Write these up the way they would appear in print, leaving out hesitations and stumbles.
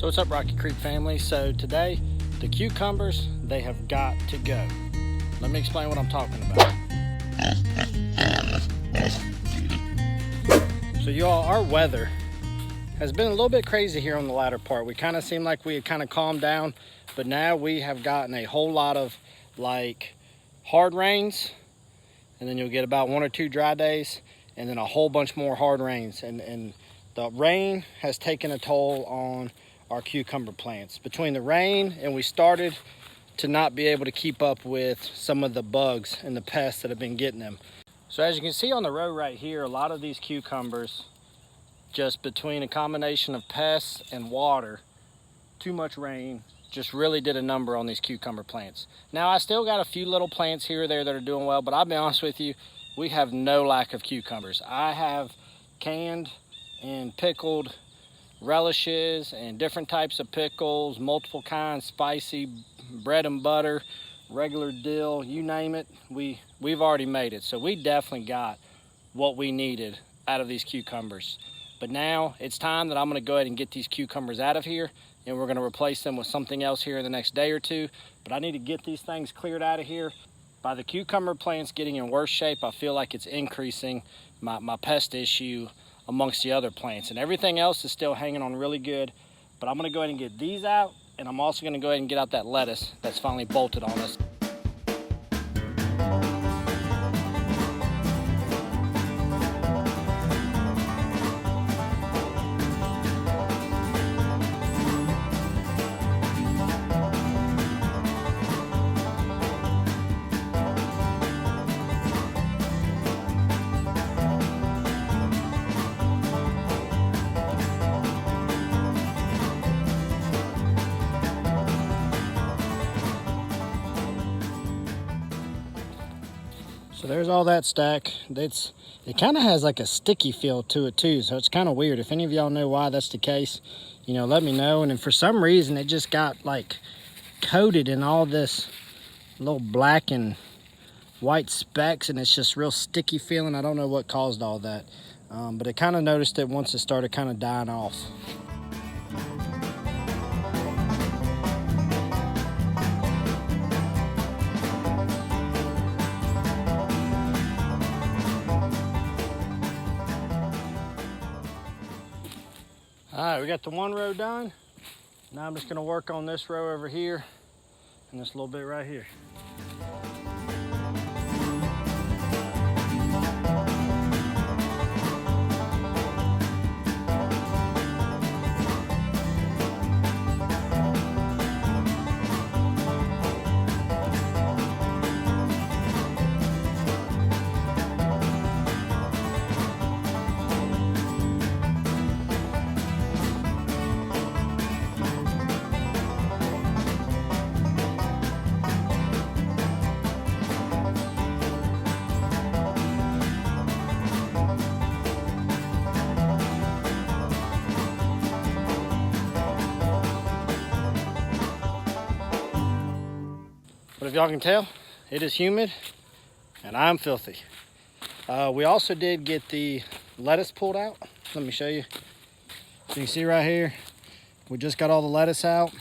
So what's up, Rocky Creek family? So today, the cucumbers, they have got to go. Let me explain what I'm talking about. So y'all, our weather has been a little bit crazy here on the latter part. We kind of seemed like we had kind of calmed down, but now we have gotten a whole lot of like hard rains, and then you'll get about 1 or 2 dry days, and then a whole bunch more hard rains. And the rain has taken a toll on our cucumber plants. Between the rain and we started to not be able to keep up with some of the bugs and the pests that have been getting them. So as you can see on the row right here, a lot of these cucumbers, just between a combination of pests and water, too much rain, just really did a number on these cucumber plants. Now I still got a few little plants here or there that are doing well, but I'll be honest with you, we have no lack of cucumbers. I have canned and pickled relishes and different types of pickles, multiple kinds, spicy, bread and butter, regular dill, you name it, we've already made it. So we definitely got what we needed out of these cucumbers. But now it's time that I'm going to go ahead and get these cucumbers out of here, and we're going to replace them with something else here in the next day or two. But I need to get these things cleared out of here. By the cucumber plants getting in worse shape, I feel like it's increasing my pest issue amongst the other plants, and everything else is still hanging on really good. But I'm going to go ahead and get these out, and I'm also going to go ahead and get out that lettuce that's finally bolted on us. So there's all that stack. It kind of has like a sticky feel to it too, so it's kind of weird. If any of y'all know why that's the case, you know, let me know. And then for some reason it just got like coated in all this little black and white specks, and it's just real sticky feeling. I don't know what caused all that, but I kind of noticed it once it started kind of dying off. All right, we got the one row done. Now I'm just gonna work on this row over here and this little bit right here. But if y'all can tell, it is humid and I'm filthy. We also did get the lettuce pulled out. Let me show you. So you can see right here, we just got all the lettuce out.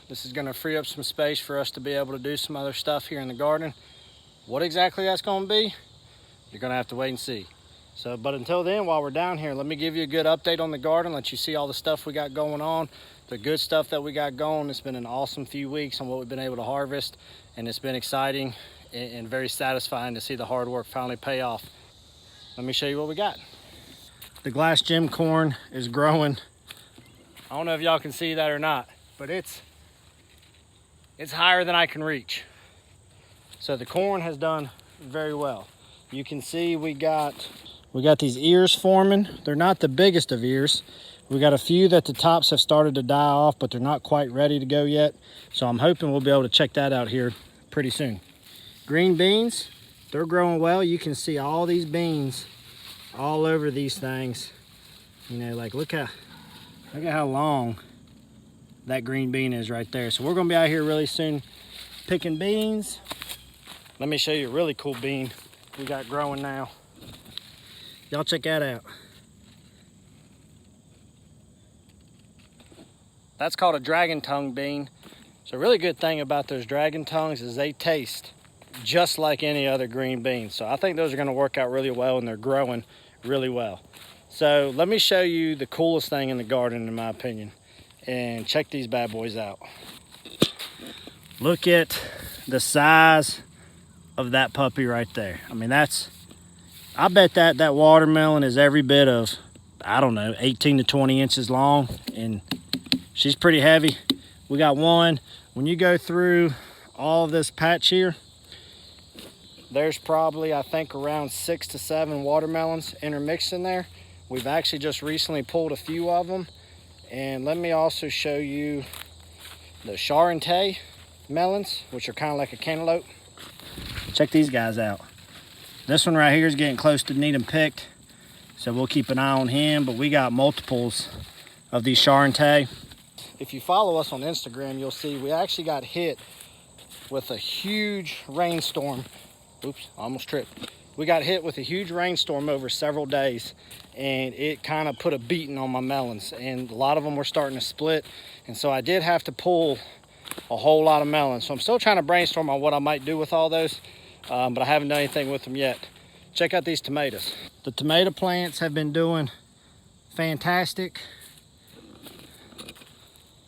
This is gonna free up some space for us to be able to do some other stuff here in the garden. What exactly that's gonna be, you're gonna have to wait and see. So, but until then, while we're down here, let me give you a good update on the garden, let you see all the stuff we got going on, the good stuff that we got going. It's been an awesome few weeks on what we've been able to harvest, and it's been exciting and very satisfying to see the hard work finally pay off. Let me show you what we got. The glass gem corn is growing. I don't know if y'all can see that or not, but it's higher than I can reach. So the corn has done very well. You can see we got these ears forming. They're not the biggest of ears. We got a few that the tops have started to die off, but they're not quite ready to go yet. So I'm hoping we'll be able to check that out here pretty soon. Green beans, they're growing well. You can see all these beans all over these things. You know, like look at how long that green bean is right there. So we're gonna be out here really soon picking beans. Let me show you a really cool bean we got growing now. Y'all check that out. That's called a dragon tongue bean. So a really good thing about those dragon tongues is they taste just like any other green bean. So I think those are gonna work out really well, and they're growing really well. So let me show you the coolest thing in the garden, in my opinion, and check these bad boys out. Look at the size of that puppy right there. I mean, I bet that watermelon is every bit of, I don't know, 18 to 20 inches long, and she's pretty heavy. We got one. When you go through all of this patch here, there's probably, I think, around 6 to 7 watermelons intermixed in there. We've actually just recently pulled a few of them. And let me also show you the Charente melons, which are kind of like a cantaloupe. Check these guys out. This one right here is getting close to needing picked, so we'll keep an eye on him, but we got multiples of these Charente. If you follow us on Instagram, you'll see we actually got hit with a huge rainstorm. Oops, I almost tripped. We got hit with a huge rainstorm over several days, and it kind of put a beating on my melons, and a lot of them were starting to split, and so I did have to pull a whole lot of melons. So I'm still trying to brainstorm on what I might do with all those, but I haven't done anything with them yet. Check out these tomatoes. The tomato plants have been doing fantastic.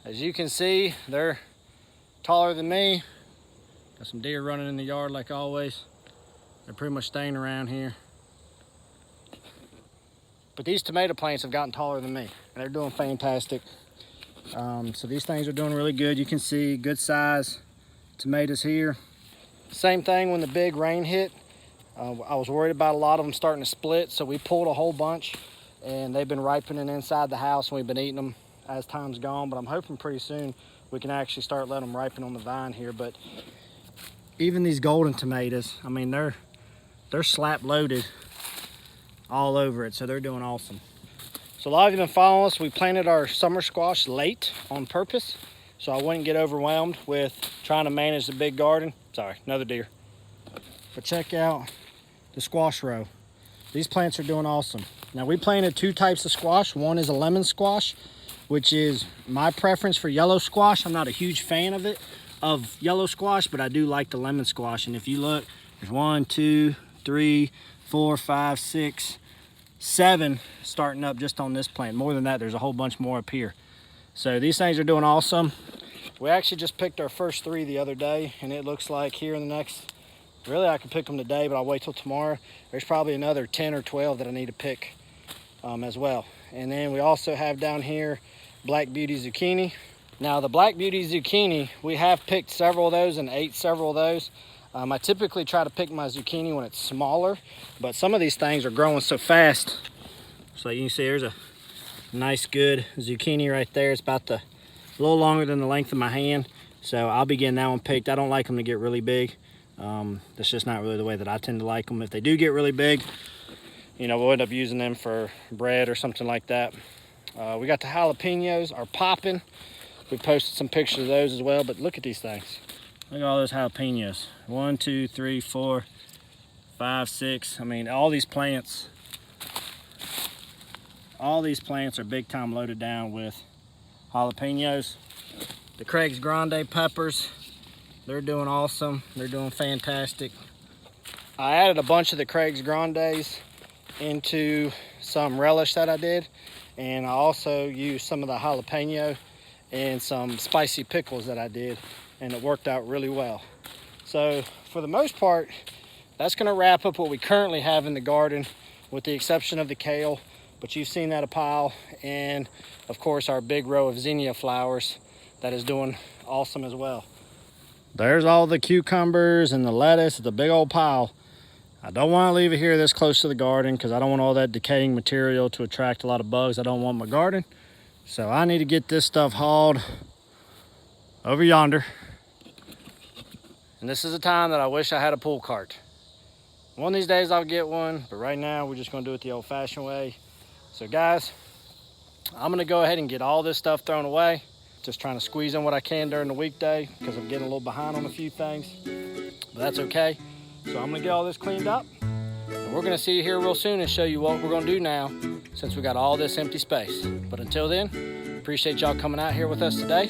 As you can see, they're taller than me. Got some deer running in the yard like always. They're pretty much staying around here. But these tomato plants have gotten taller than me, and they're doing fantastic. So these things are doing really good. You can see good size tomatoes here. Same thing when the big rain hit. I was worried about a lot of them starting to split, so we pulled a whole bunch, and they've been ripening inside the house, and we've been eating them as time's gone. But I'm hoping pretty soon we can actually start letting them ripen on the vine here. But even these golden tomatoes, I mean, they're slap loaded all over it, so they're doing awesome. So a lot of you have been following us. We planted our summer squash late on purpose, so I wouldn't get overwhelmed with trying to manage the big garden. Sorry, another deer. But check out the squash row. These plants are doing awesome. Now, we planted 2 types of squash. One is a lemon squash, which is my preference for yellow squash. I'm not a huge fan of yellow squash, but I do like the lemon squash. And if you look, there's 1, 2, 3, 4, 5, 6, 7 starting up just on this plant. More than that, there's a whole bunch more up here. So these things are doing awesome. We actually just picked our first 3 the other day, and it looks like here in the next, really I could pick them today, but I'll wait till tomorrow. There's probably another 10 or 12 that I need to pick as well. And then we also have down here Black Beauty zucchini. Now the Black Beauty zucchini, we have picked several of those and ate several of those. I typically try to pick my zucchini when it's smaller, but some of these things are growing so fast. So you can see there's a nice good zucchini right there. It's about a little longer than the length of my hand, so I'll be getting that one picked. I don't like them to get really big. That's just not really the way that I tend to like them. If they do get really big, you know, we'll end up using them for bread or something like that. We got the jalapenos are popping. We posted some pictures of those as well, but look at these things. Look at all those jalapenos. 1, 2, 3, 4, 5, 6. I mean, all these plants are big time loaded down with jalapenos. The Craig's Grande peppers, they're doing awesome. They're doing fantastic. I added a bunch of the Craig's Grandes into some relish that I did, and I also used some of the jalapeno and some spicy pickles that I did, and it worked out really well. So for the most part, that's gonna wrap up what we currently have in the garden, with the exception of the kale, but you've seen that a pile, and of course our big row of zinnia flowers that is doing awesome as well. There's all the cucumbers and the lettuce, the big old pile. I don't want to leave it here this close to the garden because I don't want all that decaying material to attract a lot of bugs. I don't want my garden. So I need to get this stuff hauled over yonder. And this is a time that I wish I had a pull cart. One of these days I'll get one, but right now we're just gonna do it the old-fashioned way. So guys, I'm gonna go ahead and get all this stuff thrown away. Just trying to squeeze in what I can during the weekday because I'm getting a little behind on a few things, but that's okay. So I'm gonna get all this cleaned up, and we're gonna see you here real soon and show you what we're gonna do now since we got all this empty space. But until then, Appreciate y'all coming out here with us today.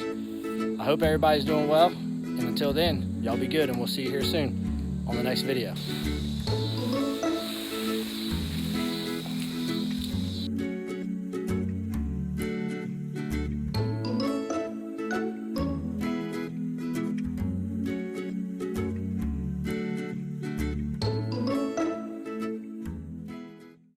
I hope everybody's doing well. And until then, y'all be good, and we'll see you here soon on the next video.